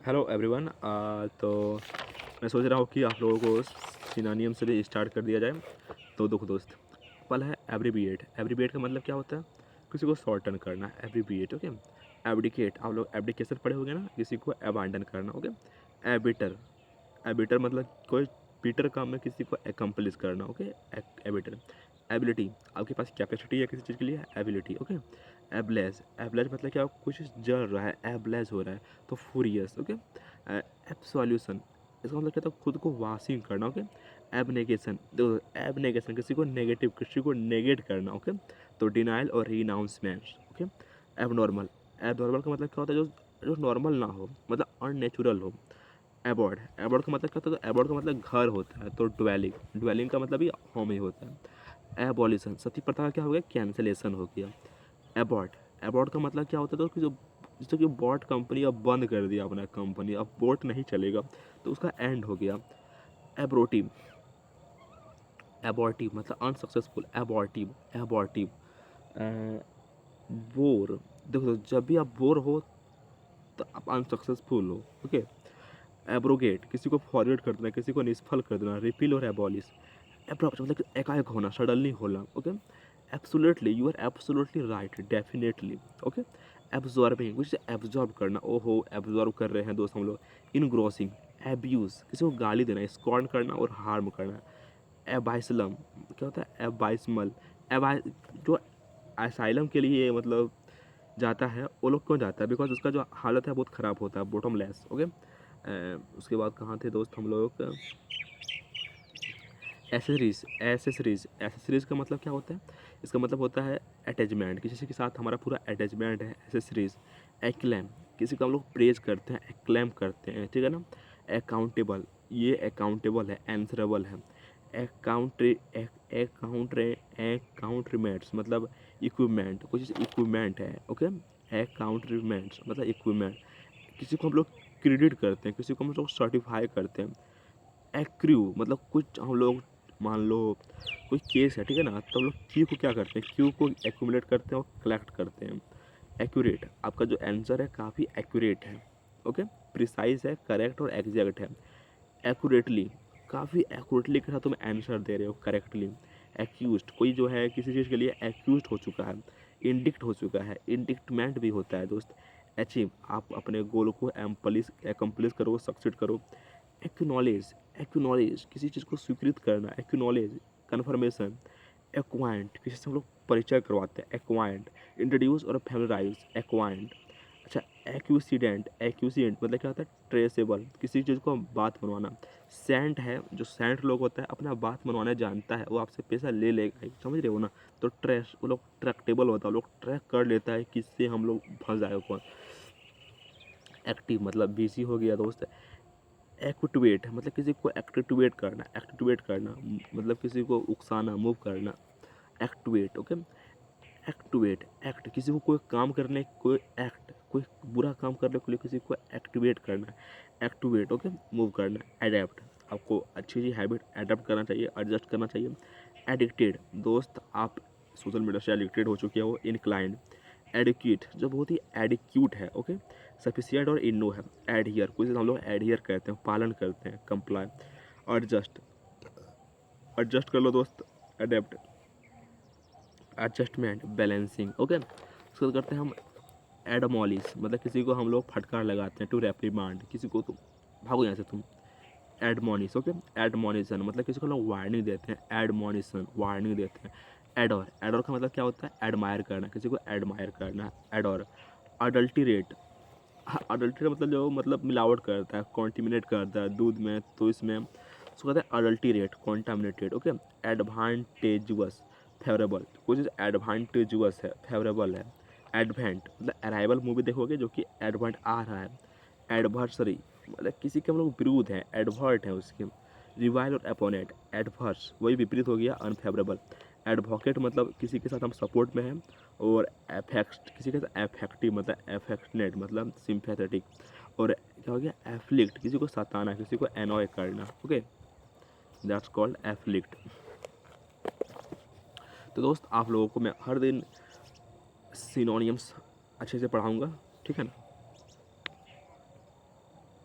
Hello everyone. तो मैं सोच रहा हूँ कि आप लोगों को सिनोनियम से भी स्टार्ट कर दिया जाए। तो देखो दोस्त, पहला है एब्रीविएट। एब्रीविएट का मतलब क्या होता है? किसी को शॉर्टन करना, एब्रीविएट। ओके। एब्डिकेट, आप लोग एब्डिकेशन पढ़े होंगे ना, किसी को अबांडन करना। ओके। एबिटर, एबिटर मतलब कोई पीटर काम में किसी को एकम्प्लिश करना। ओके। एबिटर। एबिलिटी, आपके पास कैपेसिटी है किसी चीज़ के लिए, एबिलिटी। ओके। एब्लेज, एब्लेज मतलब क्या, कुछ जल रहा है, एब्लेज हो रहा है, तो फूरियस। ओके। एब्सोल्यूशन, इसका मतलब क्या था, खुद को वाशिंग करना। ओके। एबनेगेशन, देखो एबनेगेशन किसी को नेगेटिव, किसी को नेगेट करना। ओके। तो डिनाइल और रिनाउंसमेंट। ओके। एबनॉर्मल, एबनॉर्मल का मतलब क्या होता है, जो जो नॉर्मल ना हो, मतलब अननेचुरल हो। एबॉर्ड, एबॉर्ड का मतलब क्या होता है, तो एबॉर्ड का मतलब घर होता है। तो ड्वेलिंग, ड्वेलिंग का मतलब भी होम ही होता है। एबॉलिशन, सती प्रथा का क्या हो गया, कैंसलेशन हो गया। एबॉर्ड, एबॉर्ड का मतलब क्या होता है, तो कि जो जैसे कि बॉट कंपनी अब बंद कर दिया अपना कंपनी, अब बोट नहीं चलेगा, तो उसका एंड हो गया। एब्रोटिव, एबॉर्टिव मतलब अनसक्सेसफुल, एबॉर्टिव, एबॉर्टिव। बोर, देखो जब भी आप बोर हो तो आप अनसक्सेसफुल हो। ओके। एब्रोगेट, किसी को फॉरवर्ड कर देना, किसी को निष्फल कर देना। रिपील और एबॉलिश। अप्रोच मतलब कि एकाएक होना, सडनली होना। Okay. Absolutely, you are absolutely right, definitely. Okay. Absorbing, कुछ एब्जॉर्ब करना, ओहो एब्जॉर्ब कर रहे हैं दोस्त हम लोग। इनग्रोसिंग, एब्यूज, किसी को गाली देना, स्कॉर्न करना और हार्म करना। एबाइसलम, क्या होता है, एबाइसमल, एबाइ जो असाइलम के लिए मतलब जाता है, वो लोग क्यों जाता है, बिकॉज उसका जो हालत है बहुत ख़राब होता है, बॉटमलेस। ओके। उसके बाद कहाँ थे दोस्त हम लोग, एसेसरीज, एसेसरीज, एसेसरीज का मतलब क्या होता है, इसका मतलब होता है अटैचमेंट, किसी के साथ हमारा पूरा अटैचमेंट है, एसेसरीज। एक्लेम, किसी को हम लोग प्रेज करते हैं, एक्लेम करते हैं, ठीक है ना। अकाउंटेबल, ये अकाउंटेबल है, आंसरेबल है। अकाउंट्री, अकाउंट्रे, अकाउंट्रीमेंट्स मतलब इक्विपमेंट, कुछ इक्विपमेंट है। ओके। अकाउंट्रीमेंट्स मतलब इक्विपमेंट, किसी को हम लोग क्रेडिट करते हैं, किसी को हम लोग सर्टिफाई करते हैं। एक्रू मतलब कुछ हम लोग, मान लो कोई केस है, ठीक है ना, तो हम लोग क्यू को क्या करते हैं, क्यू को एक्यूमुलेट करते हैं और कलेक्ट करते हैं। एक्यूरेट, आपका जो आंसर है काफ़ी एक्यूरेट है। ओके। प्रिसाइज है, करेक्ट और एग्जैक्ट है। एक्यूरेटली, काफ़ी एक्यूरेटली के साथ तुम आंसर दे रहे हो, करेक्टली। एक्यूज्ड, कोई जो है किसी चीज़ के लिए एक्यूज्ड हो चुका है, इंडिक्ट हो चुका है, इंडिक्टमेंट भी होता है दोस्त। अचीव, आप अपने गोल को एकम्प्लिश करो, सक्सीड करो। एक्नॉलेज, एक्नॉलेज किसी चीज़ को स्वीकृत करना, एक्नॉलेज। कन्फर्मेशन, एक्वाइंट, किसी से हम लोग परिचय करवाते हैं, एक्वाइंट। इंट्रोड्यूस और फैमिलाइज, एक्वाइंट। अच्छा। एक्यूसीडेंट, एक्यूसीडेंट मतलब क्या होता है, ट्रेसेबल, किसी चीज़ को बात मनवाना। सेंट है, जो सेंट लोग होता है अपना बात मनवाना जानता है, वो आपसे पैसा ले लेगा ही, समझ रहे हो ना। तो ट्रेस, वो लोग ट्रैक्टेबल होता है, वो लोग ट्रैक कर लेता है किससे हम लोग फंस जाए कौन। एक्टिव मतलब बिजी हो गया दोस्त। एक्टिवेट मतलब किसी को एक्टिवेट करना, एक्टिवेट करना मतलब किसी को उकसाना, मूव करना। एक्टिवेट। ओके। एक्टिवेट, एक्ट, किसी को कोई काम करने, कोई एक्ट, कोई बुरा काम करने के लिए किसी को एक्टिवेट करना। एक्टिवेट। ओके। मूव करना। एडेप्ट, आपको अच्छी अच्छी हैबिट एडेप्ट करना चाहिए, एडजस्ट करना चाहिए। एडिक्टेड, दोस्त आप सोशल मीडिया से एडिक्टेड हो चुके हो। इनक्लाइंड, एडिक्यूट जो बहुत ही एडिक्यूट है। ओके। सफिशिएंट और इनो है। एडहियर, कुछ हम लोग एडहियर कहते हैं, पालन करते हैं, कंप्लाई। एडजस्ट, एडजस्ट कर लो दोस्त। Adapt, adjustment, balancing. ओके। उसके बाद करते हैं हम एडमोलिश, मतलब किसी को हम लोग फटकार लगाते हैं, टू रेप्रीमांड, किसी को तुम भागो यहाँ से तुम। एडमोनिश। ओके। एडमोनिशन मतलब किसी को लोग वार्निंग देते हैं, एडमोनिशन वार्निंग देते हैं। एडोर, एडोर का मतलब क्या होता है, एडमायर करना, किसी को एडमायर करना, एडोर। अडल्टीरेट, हाँ अडल्ट्रेट मतलब जो मतलब मिलावट करता है, कॉन्टिमिनेट करता है दूध में, तो इसमें उसको कहते हैं अडल्टीरेट, कॉन्टामिनेटेड। ओके। एडवांटेजुअस, फेवरेबल, कोई चीज़ एडवांटेजुअस है, फेवरेबल है। एडवेंट मतलब अराइवल मूवी देखोगे जो कि एडवेंट आ रहा है। एडवर्सरी मतलब किसी के हम लोग विरोध हैं, एडवर्ट है उसके। रिवाइल और अपोनेंट, एडवर्स वही विपरीत हो गया, अनफेवरेबल। एडवोकेट मतलब किसी के साथ हम सपोर्ट में हैं। और एफेक्ट, किसी के साथ एफेक्टिव मतलब एफेक्टनेट मतलब सिंपैथेटिक। और क्या हो गया, एफ्लिक्ट, किसी को सताना, किसी को एनॉय करना। ओके। That's called afflict. तो दोस्त आप लोगों को मैं हर दिन सिनोनियम्स अच्छे से पढ़ाऊँगा, ठीक है ना।